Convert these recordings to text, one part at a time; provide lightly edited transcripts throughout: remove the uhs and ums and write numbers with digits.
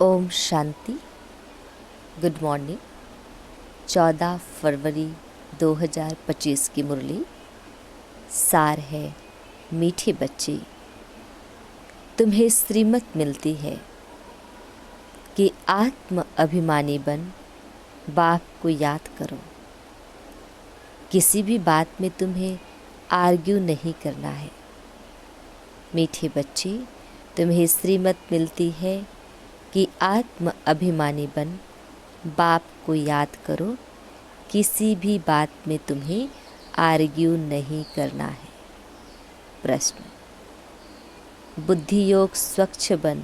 Om Shanti. Good morning. 14 फरवरी 2025 की मुरली सार है। मीठे बच्चे, तुम्हें श्रीमत मिलती है कि आत्म अभिमानी बन बाप को याद करो। किसी भी बात में तुम्हें आर्ग्यू नहीं करना है। मीठे बच्चे, तुम्हें श्रीमत मिलती है कि आत्म अभिमानी बन बाप को याद करो। किसी भी बात में तुम्हें आर्ग्यू नहीं करना है। प्रश्न: बुद्धि योग स्वच्छ बन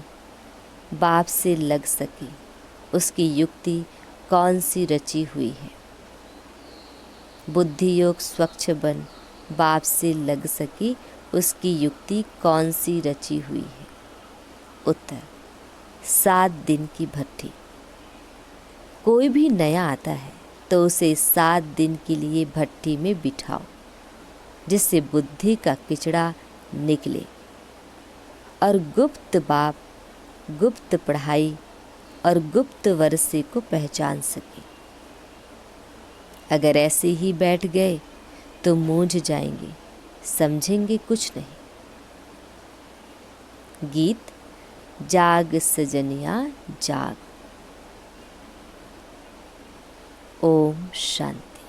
बाप से लग सके, उसकी युक्ति कौन सी रची हुई है? बुद्धि योग स्वच्छ बन बाप से लग सके, उसकी युक्ति कौन सी रची हुई है? उत्तर: 7 दिन की भट्ठी। कोई भी नया आता है तो उसे 7 दिन के लिए भट्ठी में बिठाओ, जिससे बुद्धि का किचड़ा निकले और गुप्त बाप, गुप्त पढ़ाई और गुप्त वर्षे को पहचान सके। अगर ऐसे ही बैठ गए तो मूंझ जाएंगे, समझेंगे कुछ नहीं। गीत: जाग सजनिया जाग। ओम शांति।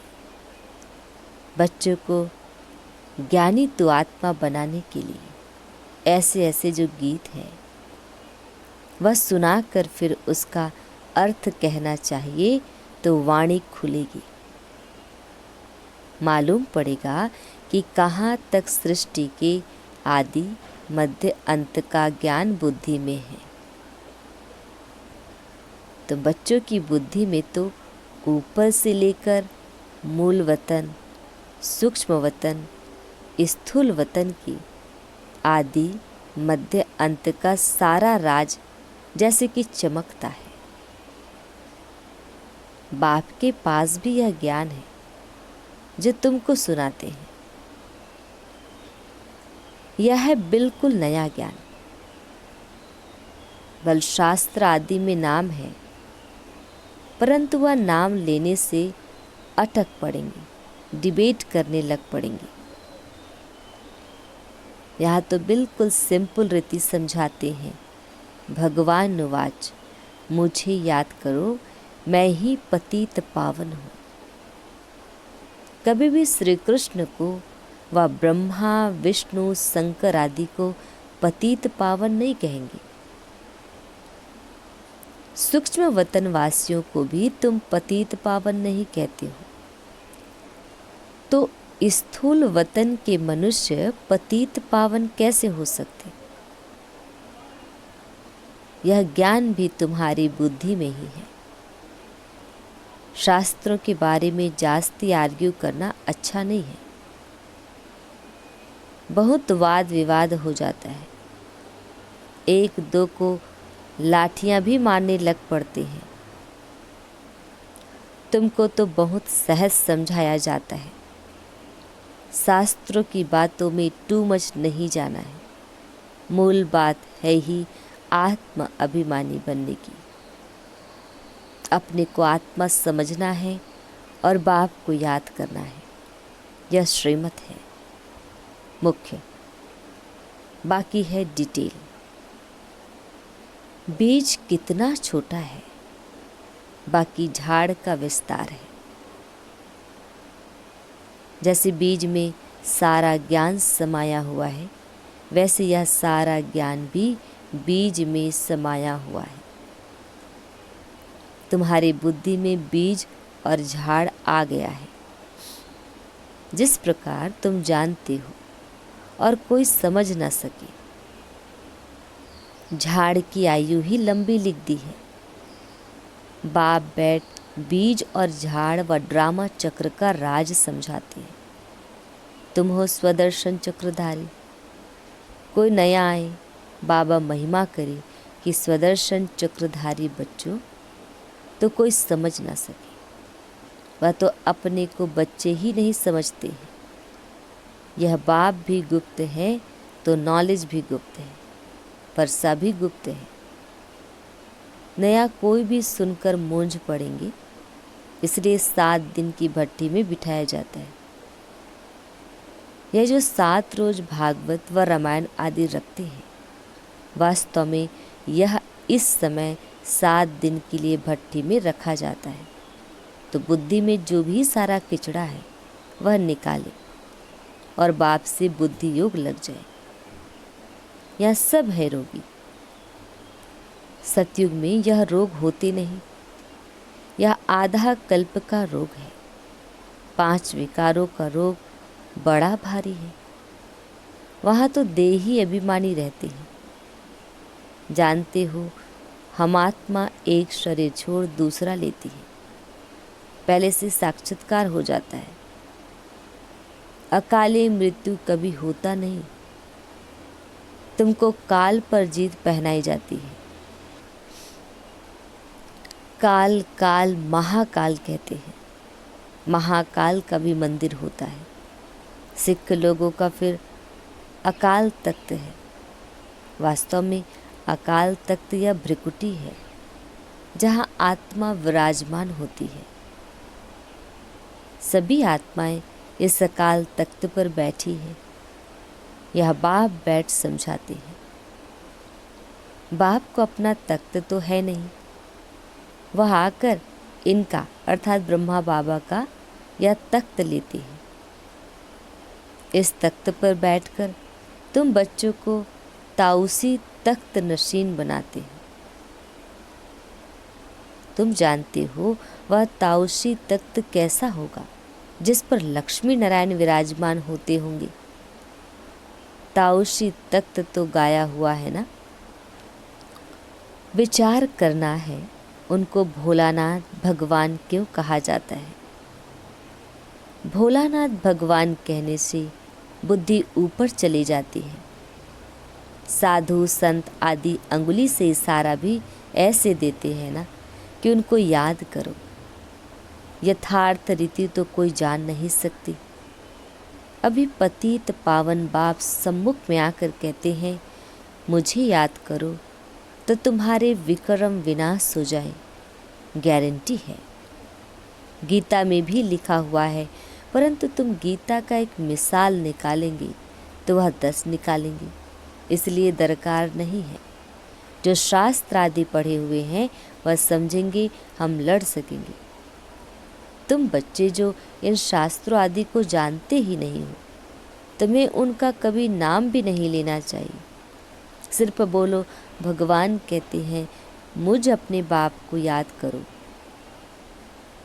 बच्चों को ज्ञानी तो आत्मा बनाने के लिए ऐसे ऐसे जो गीत हैं वह सुनाकर फिर उसका अर्थ कहना चाहिए तो वाणी खुलेगी। मालूम पड़ेगा कि कहाँ तक सृष्टि के आदि मध्य अंत का ज्ञान बुद्धि में है। तो बच्चों की बुद्धि में तो ऊपर से लेकर मूल वतन, सूक्ष्म वतन, स्थूल वतन की आदि मध्य अंत का सारा राज जैसे कि चमकता है। बाप के पास भी यह ज्ञान है जो तुमको सुनाते हैं। यह है बिल्कुल नया ज्ञान। बल शास्त्र आदि में नाम है, परंतु वह नाम लेने से अटक पड़ेंगे, डिबेट करने लग पड़ेंगे। यहाँ तो बिल्कुल सिंपल रीति समझाते हैं। भगवान नुवाच, मुझे याद करो, मैं ही पतित पावन हूँ। कभी भी श्री कृष्ण को व ब्रह्मा, विष्णु, शंकर आदि को पतित पावन नहीं कहेंगे। सूक्ष्म वतन वासियों को भी तुम पतित पावन नहीं कहते हो, तो स्थूल वतन के मनुष्य पतित पावन कैसे हो सकते? यह ज्ञान भी तुम्हारी बुद्धि में ही है। शास्त्रों के बारे में जास्ती आर्ग्यू करना अच्छा नहीं है। बहुत वाद विवाद हो जाता है। एक दो को लाठियां भी मारने लग पड़ते हैं। तुमको तो बहुत सहज समझाया जाता है। शास्त्रों की बातों में टू मच नहीं जाना है। मूल बात है ही आत्म अभिमानी बनने की। अपने को आत्मा समझना है और बाप को याद करना है। यह श्रीमत है मुख्य, बाकी है डिटेल। बीज कितना छोटा है, बाकी झाड़ का विस्तार है। जैसे बीज में सारा ज्ञान समाया हुआ है, वैसे यह सारा ज्ञान भी बीज में समाया हुआ है। तुम्हारी बुद्धि में बीज और झाड़ आ गया है। जिस प्रकार तुम जानते हो और कोई समझ ना सके। झाड़ की आयु ही लंबी लिख दी है। बाप बैठ बीज और झाड़ व ड्रामा चक्र का राज समझाते हैं। तुम हो स्वदर्शन चक्रधारी। कोई नया आए, बाबा महिमा करे कि स्वदर्शन चक्रधारी बच्चों, तो कोई समझ ना सके। वह तो अपने को बच्चे ही नहीं समझते हैं। यह बाप भी गुप्त है तो नॉलेज भी गुप्त है, वर्षा भी गुप्त है। नया कोई भी सुनकर मूंझ पड़ेंगे, इसलिए 7 दिन की भट्ठी में बिठाया जाता है। यह जो 7 रोज भागवत व रामायण आदि रखते हैं, वास्तव में यह इस समय 7 दिन के लिए भट्ठी में रखा जाता है, तो बुद्धि में जो भी सारा किचड़ा है वह निकाले और बाप से बुद्धि योग लग जाए। यह सब है रोगी। सतयुग में यह रोग होते नहीं। यह आधा कल्प का रोग है। 5 विकारों का रोग बड़ा भारी है। वहाँ तो देही अभिमानी रहते हैं। जानते हो, हम आत्मा एक शरीर छोड़ दूसरा लेती है, पहले से साक्षात्कार हो जाता है। अकाले मृत्यु कभी होता नहीं। तुमको काल पर जीत पहनाई जाती है। काल काल महाकाल कहते हैं। महाकाल का भी मंदिर होता है। सिख लोगों का फिर अकाल तख्त है। वास्तव में अकाल तख्त या भ्रिकुटी है, जहाँ आत्मा विराजमान होती है। सभी आत्माएं इस अकाल तख्त पर बैठी है। यह बाप बैठ समझाते हैं। बाप को अपना तख्त तो है नहीं, वह आकर इनका अर्थात ब्रह्मा बाबा का यह तख्त लेते हैं। इस तख्त पर बैठकर तुम बच्चों को ताउसी तख्त नशीन बनाते हैं। तुम जानते हो वह ताउसी तख्त कैसा होगा, जिस पर लक्ष्मी नारायण विराजमान होते होंगे। ताउसी तख्त तो गाया हुआ है ना। विचार करना है, उनको भोलानाथ भगवान क्यों कहा जाता है। भोलानाथ भगवान कहने से बुद्धि ऊपर चली जाती है। साधु संत आदि अंगुली से इशारा भी ऐसे देते हैं ना कि उनको याद करो। यथार्थ रीति तो कोई जान नहीं सकती। अभी पतित पावन बाप सम्मुख में आकर कहते हैं, मुझे याद करो तो तुम्हारे विक्रम विनाश हो जाए। गारंटी है। गीता में भी लिखा हुआ है, परंतु तुम गीता का एक मिसाल निकालेंगे तो वह 10 निकालेंगे। इसलिए दरकार नहीं है। जो शास्त्र आदि पढ़े हुए हैं वह समझेंगे, हम लड़ सकेंगे। तुम बच्चे जो इन शास्त्रों आदि को जानते ही नहीं हो, तुम्हें उनका कभी नाम भी नहीं लेना चाहिए। सिर्फ बोलो, भगवान कहते हैं मुझ अपने बाप को याद करो।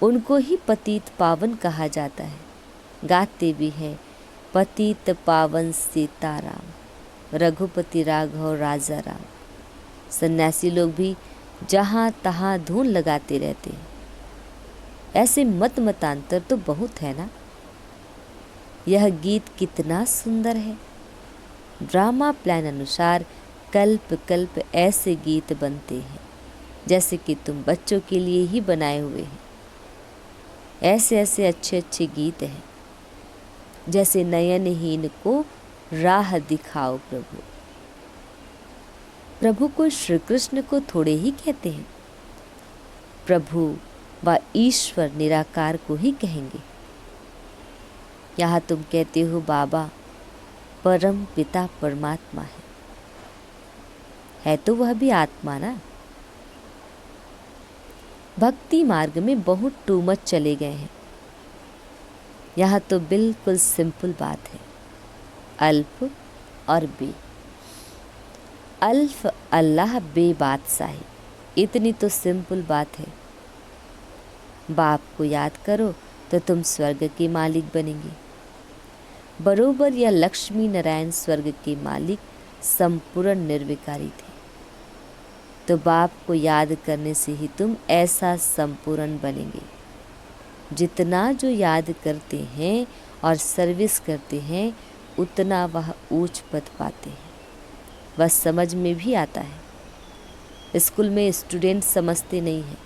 उनको ही पतित पावन कहा जाता है। गाते भी हैं, पतित पावन सीताराम, रघुपति राघव राजा राम। सन्यासी लोग भी जहाँ तहाँ धून लगाते रहते हैं। ऐसे मतांतर तो बहुत है ना। यह गीत कितना सुंदर है। ड्रामा प्लान अनुसार कल्प कल्प ऐसे गीत बनते हैं जैसे कि तुम बच्चों के लिए ही बनाए हुए हैं। ऐसे ऐसे अच्छे अच्छे गीत हैं, जैसे नयनहीन को राह दिखाओ प्रभु। प्रभु को श्री कृष्ण को थोड़े ही कहते हैं। प्रभु व ईश्वर निराकार को ही कहेंगे। यहाँ तुम कहते हो बाबा परम पिता परमात्मा है तो वह भी आत्मा ना। भक्ति मार्ग में बहुत टू मच चले गए हैं। यहाँ तो बिल्कुल सिंपल बात है, अल्फ और बे। अल्फ अल्लाह, बे बादशाही, इतनी तो सिंपल बात है। बाप को याद करो तो तुम स्वर्ग के मालिक बनेंगे। बरोबर या लक्ष्मी नारायण स्वर्ग के मालिक संपूर्ण निर्विकारी थे, तो बाप को याद करने से ही तुम ऐसा संपूर्ण बनेंगे। जितना जो याद करते हैं और सर्विस करते हैं, उतना वह ऊंच पद पाते हैं। वह समझ में भी आता है। स्कूल में स्टूडेंट समझते नहीं हैं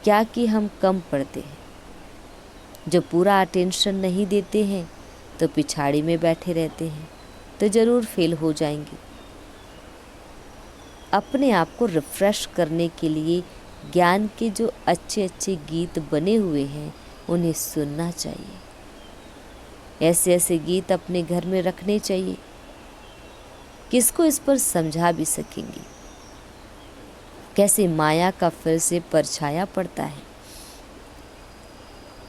क्या कि हम कम पढ़ते हैं। जो पूरा अटेंशन नहीं देते हैं तो पिछाड़ी में बैठे रहते हैं, तो ज़रूर फेल हो जाएंगे। अपने आप को रिफ्रेश करने के लिए ज्ञान के जो अच्छे अच्छे गीत बने हुए हैं उन्हें सुनना चाहिए। ऐसे ऐसे गीत अपने घर में रखने चाहिए। किसको इस पर समझा भी सकेंगे कैसे माया का फिर से परछाया पड़ता है।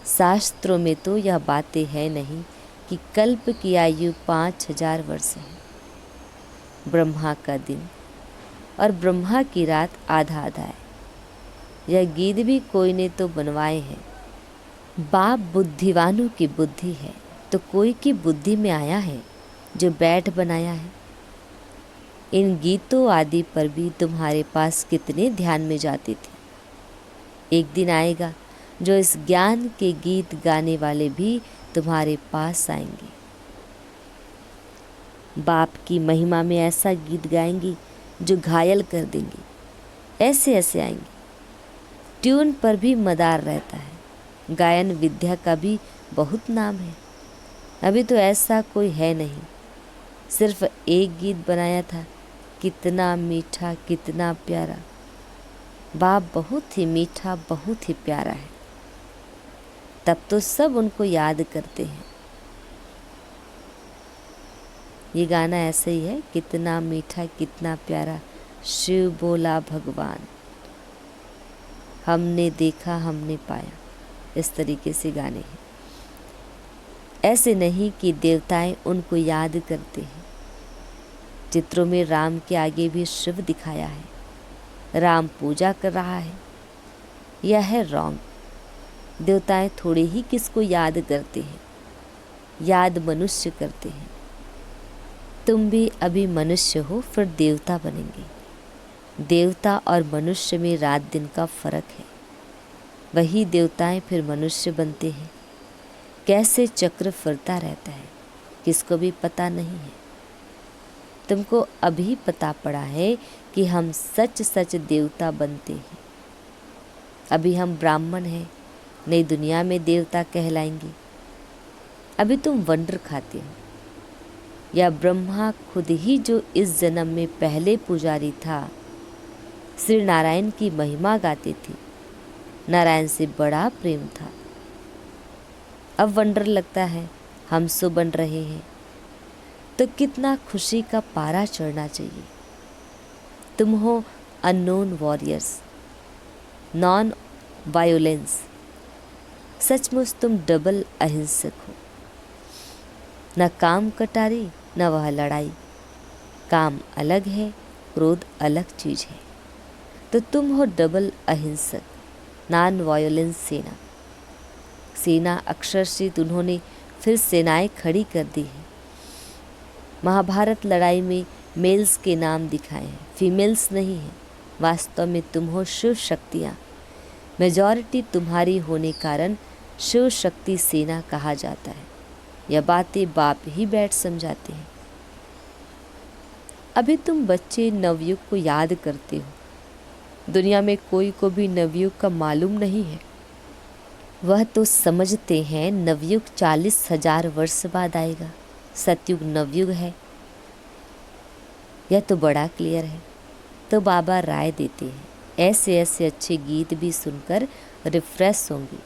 शास्त्रों में तो यह बातें है नहीं कि कल्प की आयु 5000 वर्ष है। ब्रह्मा का दिन और ब्रह्मा की रात आधा आधा है। यह गीत भी कोई ने तो बनवाए हैं। बाप बुद्धिवानों की बुद्धि है तो कोई की बुद्धि में आया है जो बैठ बनाया है। इन गीतों आदि पर भी तुम्हारे पास कितने ध्यान में जाते थे। एक दिन आएगा जो इस ज्ञान के गीत गाने वाले भी तुम्हारे पास आएंगे। बाप की महिमा में ऐसा गीत गाएंगे जो घायल कर देंगे। ऐसे ऐसे आएंगे। ट्यून पर भी मदार रहता है। गायन विद्या का भी बहुत नाम है। अभी तो ऐसा कोई है नहीं। सिर्फ एक गीत बनाया था, कितना मीठा कितना प्यारा। बाप बहुत ही मीठा बहुत ही प्यारा है। तब तो सब उनको याद करते हैं। ये गाना ऐसे ही है, कितना मीठा कितना प्यारा शिव बोला भगवान, हमने देखा हमने पाया। इस तरीके से गाने हैं। ऐसे नहीं कि देवताएं उनको याद करते हैं। चित्रों में राम के आगे भी शिव दिखाया है। राम पूजा कर रहा है। यह है रॉन्ग। देवताएं थोड़े ही किसको याद करते हैं। याद मनुष्य करते हैं। तुम भी अभी मनुष्य हो फिर देवता बनेंगे। देवता और मनुष्य में रात दिन का फर्क है। वही देवताएं फिर मनुष्य बनते हैं। कैसे चक्र फिरता रहता है किसको भी पता नहीं है। तुमको अभी पता पड़ा है कि हम सच सच देवता बनते हैं। अभी हम ब्राह्मण हैं, नई दुनिया में देवता कहलाएंगे। अभी तुम वंडर खाते हो। या ब्रह्मा खुद ही जो इस जन्म में पहले पुजारी था, श्री नारायण की महिमा गाते थे। नारायण से बड़ा प्रेम था। अब वंडर लगता है हम सो बन रहे हैं, तो कितना खुशी का पारा चढ़ना चाहिए। तुम हो अननोन वॉरियर्स, नॉन वायोलेंस। सचमुच तुम डबल अहिंसक हो। न काम कटारी न वह लड़ाई। काम अलग है, क्रोध अलग चीज है। तो तुम हो डबल अहिंसक, नॉन वायोलेंस सेना। सेना अक्षरशः उन्होंने फिर सेनाएं खड़ी कर दी हैं। महाभारत लड़ाई में मेल्स के नाम दिखाए हैं, फीमेल्स नहीं हैं। वास्तव में तुम हो शिव शक्तियाँ। मेजॉरिटी तुम्हारी होने कारण शिव शक्ति सेना कहा जाता है। यह बातें बाप ही बैठ समझाते हैं। अभी तुम बच्चे नवयुग को याद करते हो। दुनिया में कोई को भी नवयुग का मालूम नहीं है। वह तो समझते हैं नवयुग 40,000 वर्ष बाद आएगा। सतयुग नवयुग है। यह तो बड़ा क्लियर है। तो बाबा राय देते हैं ऐसे ऐसे अच्छे गीत भी सुनकर रिफ्रेश होंगे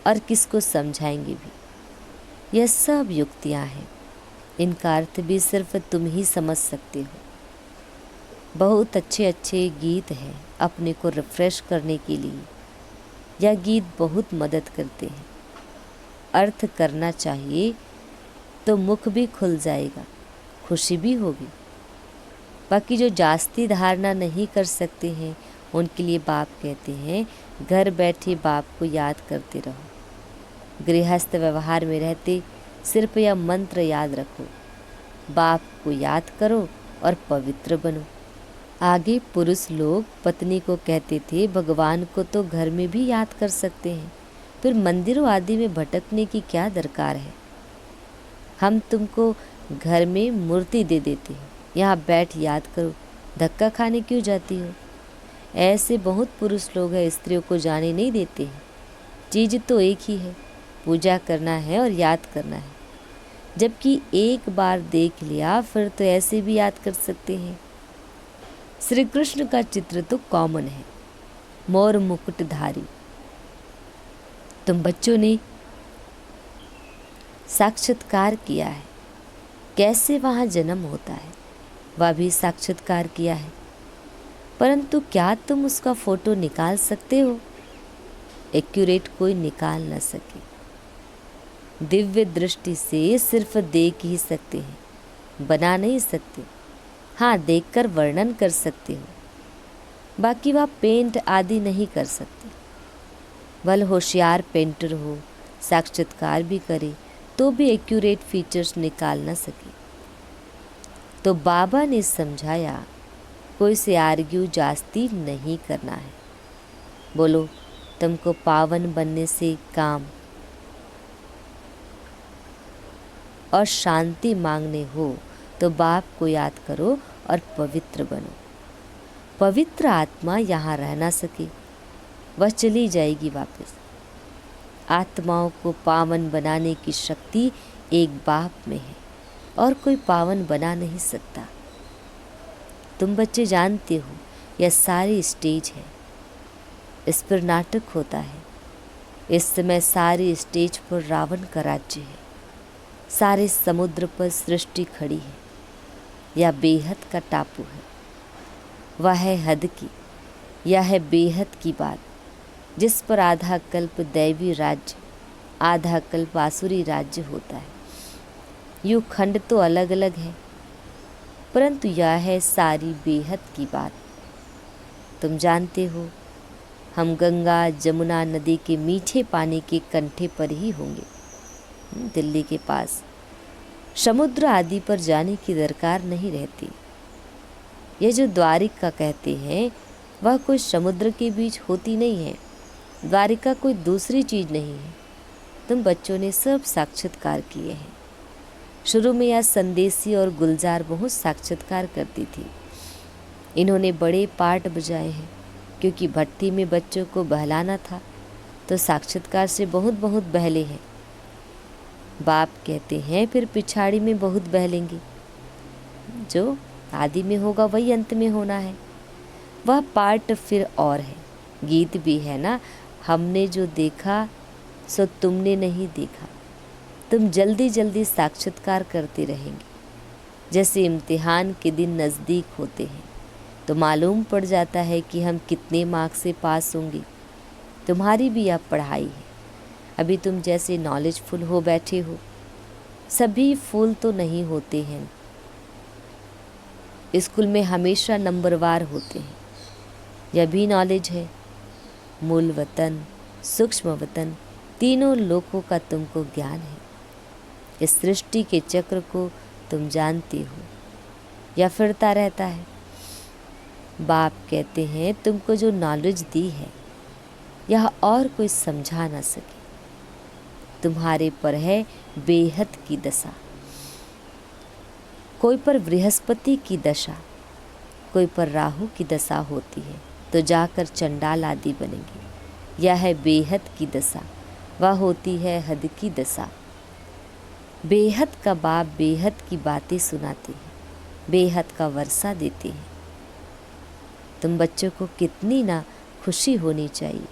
और किसको समझाएंगे भी। यह सब युक्तियाँ हैं। इनका अर्थ भी सिर्फ तुम ही समझ सकते हो। बहुत अच्छे अच्छे गीत हैं अपने को रिफ्रेश करने के लिए। यह गीत बहुत मदद करते हैं। अर्थ करना चाहिए तो मुख भी खुल जाएगा, खुशी भी होगी। बाकी जो जास्ती धारणा नहीं कर सकते हैं उनके लिए बाप कहते हैं घर बैठे बाप को याद करते रहो। गृहस्थ व्यवहार में रहते सिर्फ यह मंत्र याद रखो, बाप को याद करो और पवित्र बनो। आगे पुरुष लोग पत्नी को कहते थे भगवान को तो घर में भी याद कर सकते हैं, फिर मंदिरों आदि में भटकने की क्या दरकार है। हम तुमको घर में मूर्ति दे देते हैं, यहाँ बैठ याद करो, धक्का खाने क्यों जाती हो। ऐसे बहुत पुरुष लोग हैं स्त्रियों को जाने नहीं देते हैं। चीज़ तो एक ही है, पूजा करना है और याद करना है। जबकि एक बार देख लिया फिर तो ऐसे भी याद कर सकते हैं। श्री कृष्ण का चित्र तो कॉमन है, मोर मुकुटधारी। तुम बच्चों ने साक्षात्कार किया है, कैसे वहाँ जन्म होता है वह भी साक्षात्कार किया है, परंतु क्या तुम उसका फोटो निकाल सकते हो? एक्यूरेट कोई निकाल न सके। दिव्य दृष्टि से सिर्फ देख ही सकते हैं, बना नहीं सकते। हाँ, देखकर वर्णन कर सकते हो, बाकी वह पेंट आदि नहीं कर सकते। भले होशियार पेंटर हो, साक्षात्कार भी करे तो भी एक्यूरेट फीचर्स निकाल न सके। तो बाबा ने समझाया, कोई से आर्ग्यू जास्ती नहीं करना है। बोलो, तुमको पावन बनने से काम और शांति मांगने हो तो बाप को याद करो और पवित्र बनो। पवित्र आत्मा यहाँ रह ना सके, वह चली जाएगी वापस। आत्माओं को पावन बनाने की शक्ति एक बाप में है और कोई पावन बना नहीं सकता। तुम बच्चे जानते हो, यह सारी स्टेज है, इस पर नाटक होता है। इस समय सारी स्टेज पर रावण का राज्य है, सारे समुद्र पर सृष्टि खड़ी है। यह बेहद का टापू है, वह है हद की, यह है बेहद की बात, जिस पर आधा कल्प दैवी राज्य, आधा कल्प आसुरी राज्य होता है। यूँ खंड तो अलग अलग है, परंतु यह है सारी बेहद की बात। तुम जानते हो, हम गंगा जमुना नदी के मीठे पानी के कंठे पर ही होंगे, दिल्ली के पास। समुद्र आदि पर जाने की दरकार नहीं रहती। यह जो द्वारिका कहते हैं, वह कोई समुद्र के बीच होती नहीं है। द्वारिका कोई दूसरी चीज़ नहीं है। तुम बच्चों ने सब साक्षात्कार किए हैं। शुरू में यह संदेशी और गुलजार बहुत साक्षात्कार करती थी। इन्होंने बड़े पार्ट बजाए हैं, क्योंकि भट्टी में बच्चों को बहलाना था, तो साक्षात्कार से बहुत बहुत बहले हैं। बाप कहते हैं फिर पिछाड़ी में बहुत बहलेंगे। जो आदि में होगा वही अंत में होना है। वह पार्ट फिर और है। गीत भी है ना, हमने जो देखा सो तुमने नहीं देखा। तुम जल्दी जल्दी साक्षात्कार करते रहेंगे। जैसे इम्तिहान के दिन नज़दीक होते हैं तो मालूम पड़ जाता है कि हम कितने मार्क्स से पास होंगे। तुम्हारी भी अब पढ़ाई है। अभी तुम जैसे नॉलेजफुल हो बैठे हो, सभी फूल तो नहीं होते हैं। स्कूल में हमेशा नंबरवार होते हैं। यह भी नॉलेज है। मूल वतन, सूक्ष्म वतन, तीनों लोकों का तुमको ज्ञान है। इस सृष्टि के चक्र को तुम जानते हो, यह फिरता रहता है। बाप कहते हैं तुमको जो नॉलेज दी है, यह और कोई समझा ना सके। तुम्हारे पर है बेहद की दशा। कोई पर बृहस्पति की दशा, कोई पर राहु की दशा होती है तो जाकर चंडाल आदि बनेंगे। यह है बेहद की दशा, वह होती है हद की दशा। बेहद का बाप बेहद की बातें सुनाते हैं, बेहद का वर्षा देते हैं। तुम बच्चों को कितनी ना खुशी होनी चाहिए।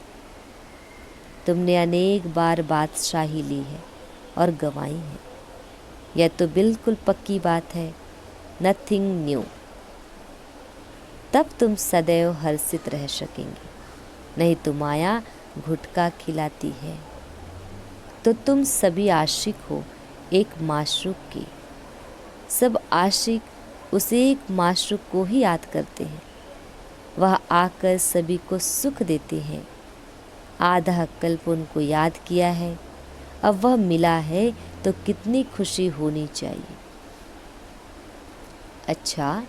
तुमने अनेक बार बादशाही ली है और गंवाई है। यह तो बिल्कुल पक्की बात है, नथिंग न्यू। तब तुम सदैव हर्षित रह सकेंगे। नहीं तो माया घुटका खिलाती है। तो तुम सभी आशिक हो एक माशूक के। सब आशिक उस एक माशूक को ही याद करते हैं। वह आकर सभी को सुख देते हैं। आधा कल्प उनको याद किया है, अब वह मिला है तो कितनी खुशी होनी चाहिए। अच्छा,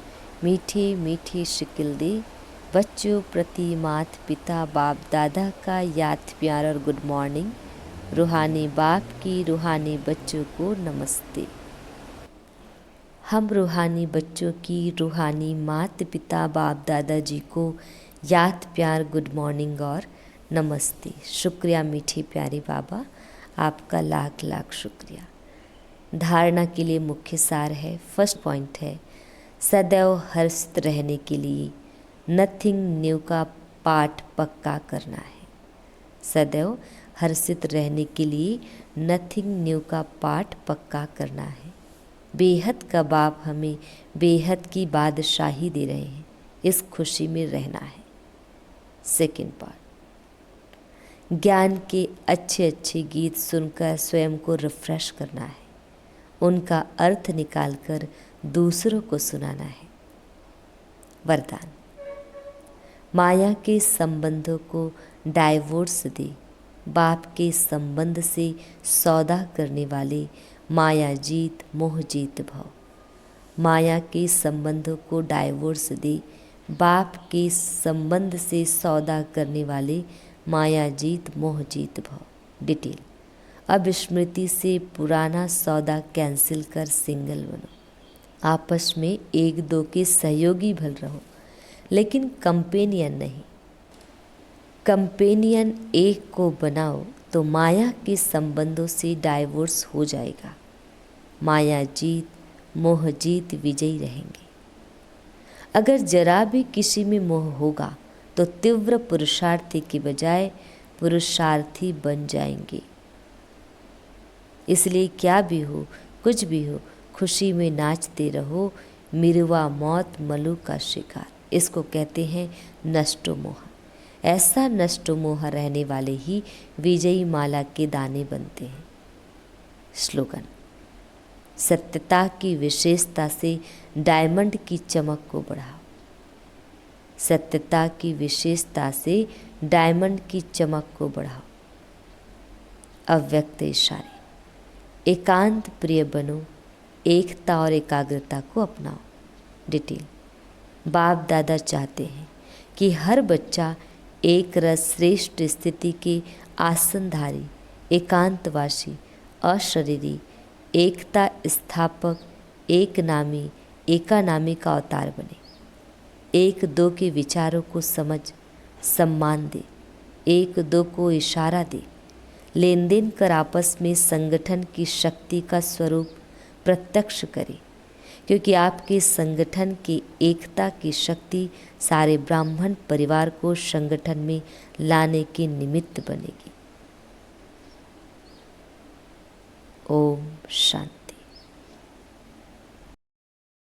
मीठी मीठी शिकिल दे बच्चों प्रति मात पिता बाप दादा का याद प्यार और गुड मॉर्निंग। रूहानी बाप की रूहानी बच्चों को नमस्ते। हम रूहानी बच्चों की रूहानी मात पिता बाप दादाजी को याद प्यार गुड मॉर्निंग और नमस्ते। शुक्रिया मीठी प्यारी बाबा, आपका लाख लाख शुक्रिया। धारणा के लिए मुख्य सार है, फर्स्ट पॉइंट है, सदैव हर्षित रहने के लिए नथिंग न्यू का पाठ पक्का करना है। सदैव हर्षित रहने के लिए नथिंग न्यू का पाठ पक्का करना है। बेहद का बाप हमें बेहद की बादशाही दे रहे हैं, इस खुशी में रहना है। सेकंड पार्ट, ज्ञान के अच्छे अच्छे गीत सुनकर स्वयं को रिफ्रेश करना है, उनका अर्थ निकालकर दूसरों को सुनाना है। वरदान, माया के संबंधों को डाइवोर्स दे। बाप के संबंध से सौदा करने वाले माया जीत मोह जीत भव। माया के संबंधों को डाइवोर्स दे। बाप के संबंध से सौदा करने वाले माया जीत मोह जीत भव। डिटेल, अब स्मृति से पुराना सौदा कैंसिल कर सिंगल बनो। आपस में एक दो के सहयोगी भल रहो, लेकिन कंपेनियन नहीं। कंपेनियन एक को बनाओ तो माया के संबंधों से डाइवोर्स हो जाएगा। माया जीत मोह जीत विजयी रहेंगे। अगर जरा भी किसी में मोह होगा तो तीव्र पुरुषार्थी के बजाय पुरुषार्थी बन जाएंगे। इसलिए क्या भी हो, कुछ भी हो, खुशी में नाचते रहो। मिरवा मौत मलु का शिकार, इसको कहते हैं नष्टो मोह। ऐसा नष्टो मोह रहने वाले ही विजयी माला के दाने बनते हैं। स्लोगन, सत्यता की विशेषता से डायमंड की चमक को बढ़ाओ। सत्यता की विशेषता से डायमंड की चमक को बढ़ाओ। अव्यक्त इशारे, एकांत प्रिय बनो, एकता और एकाग्रता को अपनाओ। डिटेल, बाप दादा चाहते हैं कि हर बच्चा एक रस श्रेष्ठ स्थिति के आसनधारी, एकांतवासी, अशरीरी, एकता स्थापक, एक नामी, एकानामी का अवतार बने। एक दो के विचारों को समझ सम्मान दे, एक दो को इशारा दे। लेन देन कर आपस में संगठन की शक्ति का स्वरूप प्रत्यक्ष करे, क्योंकि आपके संगठन की एकता की शक्ति सारे ब्राह्मण परिवार को संगठन में लाने के निमित्त बनेगी। ओम शांति।